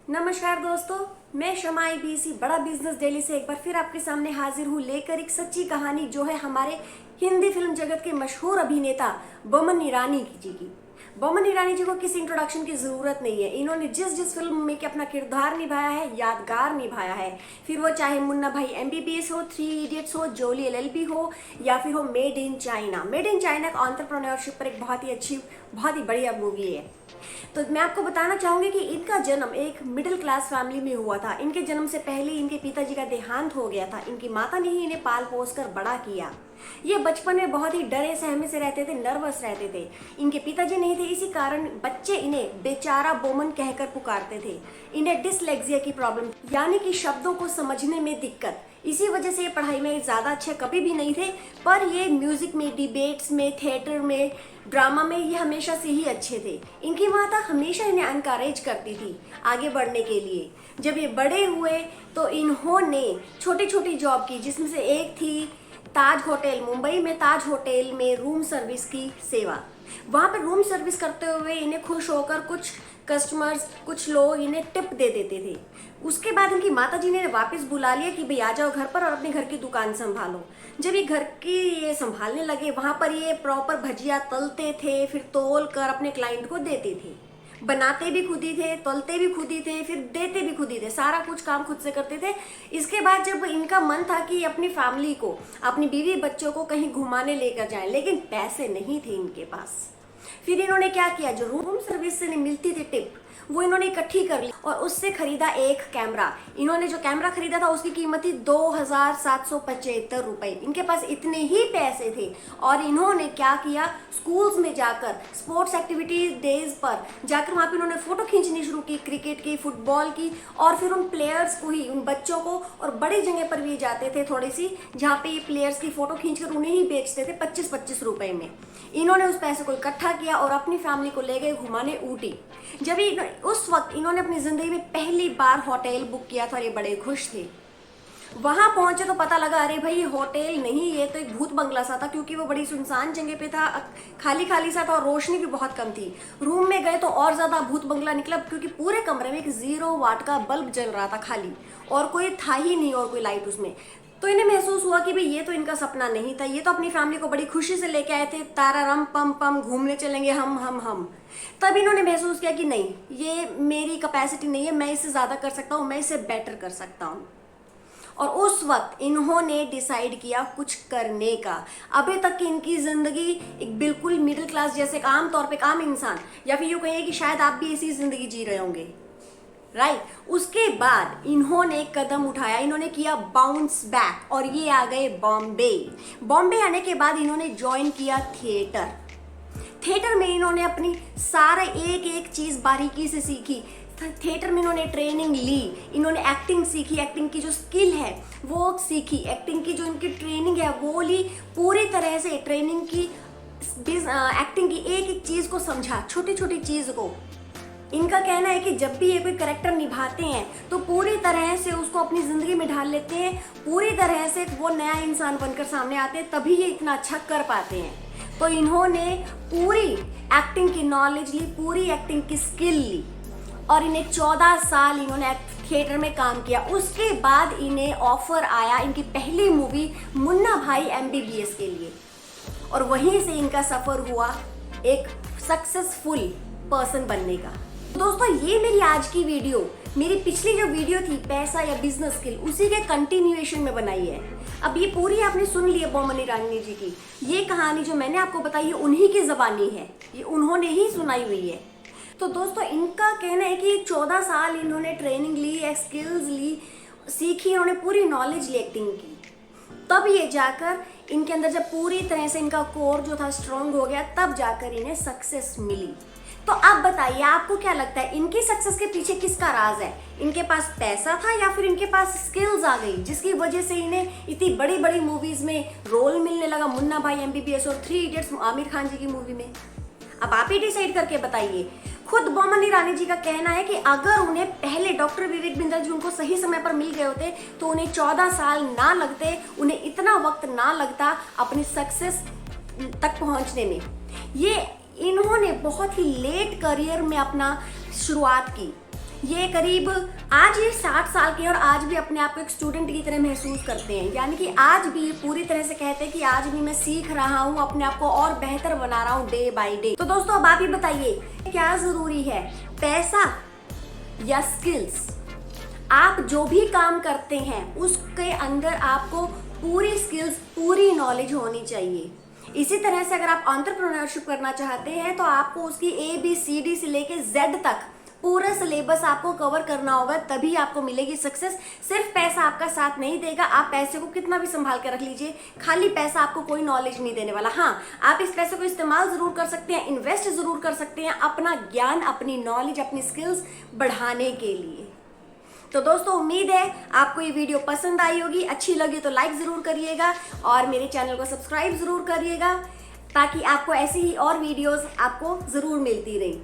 नमस्कार दोस्तों, मैं शमाई बीसी बड़ा बिजनेस डेली से एक बार फिर आपके सामने हाजिर हूँ लेकर एक सच्ची कहानी जो है हमारे हिंदी फिल्म जगत के मशहूर अभिनेता बोमन ईरानी जी की। बोमन ईरानी जी को किसी इंट्रोडक्शन की जरूरत नहीं है। इन्होंने जिस जिस फिल्म में कि अपना किरदार निभाया है, यादगार निभाया है, फिर वो चाहे मुन्ना भाई एमबीबीएस हो, थ्री इडियट्स हो, जोली एलएलबी हो, या फिर हो made in China. Made in China का एंटरप्रेन्योरशिप पर एक बहुत ही अच्छी, बहुत ही बढ़िया मूवी है। तो मैं आपको बताना चाहूंगी कि इनका जन्म एक मिडिल क्लास फैमिली में हुआ था। इनके जन्म से पहले इनके पिताजी का देहांत हो गया था। इनकी माता ने ही इन्हें पाल पोस कर बड़ा किया। ये बचपन में बहुत ही डरे सहमे से रहते थे, नर्वस रहते थे। इनके पिताजी नहीं थे, इसी कारण बच्चे इन्हें बेचारा बोमन कहकर पुकारते थे। इन्हें डिसलेक्सिया की प्रॉब्लम, यानी कि शब्दों को समझने में दिक्कत। इसी वजह से ये पढ़ाई में ज़्यादा अच्छे कभी भी नहीं थे, पर ये म्यूजिक में, डिबेट्स में, थिएटर में, ड्रामा में ये हमेशा से ही अच्छे थे। इनकी माता हमेशा इन्हें एनकरेज करती थी आगे बढ़ने के लिए। जब ये बड़े हुए तो इन्होंने छोटी छोटी जॉब की, जिसमें से एक थी ताज होटल, मुंबई में ताज होटल में रूम सर्विस की सेवा। वहाँ पर रूम सर्विस करते हुए इन्हें खुश होकर कुछ कस्टमर्स, कुछ लोग इन्हें टिप दे देते थे। उसके बाद इनकी माताजी ने वापस बुला लिया कि भाई आ जाओ घर पर और अपने घर की दुकान संभालो। जब ये घर की ये संभालने लगे, वहाँ पर ये प्रॉपर भजिया तलते थे, फिर तोल कर अपने क्लाइंट को देते थे। बनाते भी खुद ही थे, तलते भी खुद ही थे, फिर देते भी खुद ही थे। सारा कुछ काम खुद से करते थे। इसके बाद जब इनका मन था कि अपनी फैमिली को, अपनी बीवी बच्चों को कहीं घुमाने लेकर जाएं, लेकिन पैसे नहीं थे इनके पास। फिर इन्होंने क्या किया, जो रूम सर्विस से मिलती थी टिप, वो इन्होंने इकट्ठी कर ली और उससे खरीदा एक कैमरा। इन्होंने जो कैमरा खरीदा था उसकी कीमत थी 2775 रुपए। इनके पास इतने ही पैसे थे और इन्होंने क्या किया, स्कूल्स में जाकर, स्पोर्ट्स एक्टिविटीज डेज पर जाकर वहाँ पे उन्होंने फोटो खींचनी शुरू की, क्रिकेट की, फुटबॉल की, और फिर उन प्लेयर्स को ही, उन बच्चों को, और बड़ी जगह पर भी जाते थे थोड़ी सी, जहाँ पे ये प्लेयर्स की फोटो खींचकर उन्हें ही बेचते थे 25-25 रुपए में। इन्होंने उस पैसे को इकट्ठा किया और अपनी फैमिली को ले गए घुमाने ऊटी। जब उस वक्त इन्होंने अपनी जिंदगी में पहली बार होटल बुक किया था और ये बड़े खुश थे। वहां पहुंचे तो पता लगा, अरे भाई होटल नहीं, ये तो एक भूत बंगला सा था, क्योंकि वो बड़ी सुनसान जगह पे था, खाली खाली सा था और रोशनी भी बहुत कम थी। रूम में गए तो और ज्यादा भूत बंगला निकला, क्योंकि पूरे कमरे में एक 0 वाट का बल्ब जल रहा था खाली, और कोई था ही नहीं और कोई लाइट उसमें। तो इन्हें महसूस हुआ कि भाई ये तो इनका सपना नहीं था, ये तो अपनी फैमिली को बड़ी खुशी से लेके आए थे, तारा रम पम पम घूमने चलेंगे हम। तब इन्होंने महसूस किया कि नहीं, ये मेरी कैपेसिटी नहीं है, मैं इससे ज़्यादा कर सकता हूँ, मैं इससे बेटर कर सकता हूँ। और उस वक्त इन्होंने डिसाइड किया कुछ करने का। अभी तक की इनकी ज़िंदगी एक बिल्कुल मिडिल क्लास जैसे आम तौर पे आम इंसान, या फिर यूँ कहिए कि शायद आप भी इसी ज़िंदगी जी रहे होंगे, राइट। उसके बाद इन्होंने एक कदम उठाया, इन्होंने किया बाउंस बैक और ये आ गए बॉम्बे। बॉम्बे आने के बाद इन्होंने ज्वाइन किया थिएटर। थिएटर में इन्होंने अपनी सारा एक एक चीज़ बारीकी से सीखी। थिएटर में इन्होंने ट्रेनिंग ली, इन्होंने एक्टिंग सीखी, एक्टिंग की जो स्किल है वो सीखी, एक्टिंग की जो इनकी ट्रेनिंग है वो ली। पूरी तरह से ट्रेनिंग की, एक्टिंग की एक एक चीज़ को समझा, छोटी छोटी चीज़ को। इनका कहना है कि जब भी ये कोई कैरेक्टर निभाते हैं तो पूरी तरह से उसको अपनी ज़िंदगी में ढाल लेते हैं, पूरी तरह से वो नया इंसान बनकर सामने आते हैं, तभी ये इतना अच्छा कर पाते हैं। तो इन्होंने पूरी एक्टिंग की नॉलेज ली, पूरी एक्टिंग की स्किल ली, और इन्हें 14 साल इन्होंने थिएटर में काम किया। उसके बाद इन्हें ऑफर आया इनकी पहली मूवी मुन्ना भाई एमबीबीएस के लिए, और वहीं से इनका सफ़र हुआ एक सक्सेसफुल पर्सन बनने का। दोस्तों, ये मेरी आज की वीडियो, मेरी पिछली जो वीडियो थी पैसा या बिजनेस स्किल, उसी के कंटिन्यूएशन में बनाई है। अब ये पूरी आपने सुन ली है बोमन ईरानी जी की। ये कहानी जो मैंने आपको बताई है उन्हीं की ज़बानी है, ये उन्होंने ही सुनाई हुई है। तो दोस्तों, इनका कहना है कि 14 साल इन्होंने ट्रेनिंग ली, स्किल्स ली, सीखी, इन्होंने पूरी नॉलेज ली एक्टिंग की। तब ये जाकर इनके अंदर जब पूरी तरह से इनका कोर जो था स्ट्रॉन्ग हो गया, तब जाकर इन्हें सक्सेस मिली। तो आप बताइए, आपको क्या लगता है इनकी सक्सेस के पीछे किसका राज है? इनके पास पैसा था या फिर इनके पास स्किल्स आ गई, जिसकी वजह से इन्हें इतनी बड़ी बड़ी मूवीज में रोल मिलने लगा, मुन्ना भाई एमबीबीएस और थ्री इडियट्स आमिर खान जी की मूवी में? अब आप ही डिसाइड करके बताइए। खुद बोमन ईरानी जी का कहना है कि अगर उन्हें पहले डॉक्टर विवेक बिंदल जी उनको सही समय पर मिल गए होते तो उन्हें 14 साल ना लगते, उन्हें इतना वक्त ना लगता अपनी सक्सेस तक पहुंचने में। ये इन्होंने बहुत ही लेट करियर में अपना शुरुआत की। ये करीब आज ये 60 साल के और आज भी अपने आप को एक स्टूडेंट की तरह महसूस करते हैं, यानी कि आज भी पूरी तरह से कहते हैं कि आज भी मैं सीख रहा हूँ, अपने आप को और बेहतर बना रहा हूँ डे बाय डे। तो दोस्तों अब आप ही बताइए क्या जरूरी है, पैसा या स्किल्स? आप जो भी काम करते हैं उसके अंदर आपको पूरी स्किल्स, पूरी नॉलेज होनी चाहिए। इसी तरह से अगर आप एंटरप्रेन्योरशिप करना चाहते हैं तो आपको उसकी ABCD से लेके Z तक पूरा सिलेबस आपको कवर करना होगा, तभी आपको मिलेगी सक्सेस। सिर्फ पैसा आपका साथ नहीं देगा, आप पैसे को कितना भी संभाल के रख लीजिए, खाली पैसा आपको कोई नॉलेज नहीं देने वाला। हाँ, आप इस पैसे को इस्तेमाल जरूर कर सकते हैं, इन्वेस्ट जरूर कर सकते हैं अपना ज्ञान, अपनी नॉलेज, अपनी स्किल्स बढ़ाने के लिए। तो दोस्तों उम्मीद है आपको ये वीडियो पसंद आई होगी, अच्छी लगी तो लाइक ज़रूर करिएगा और मेरे चैनल को सब्सक्राइब ज़रूर करिएगा ताकि आपको ऐसी ही और वीडियोस आपको ज़रूर मिलती रही।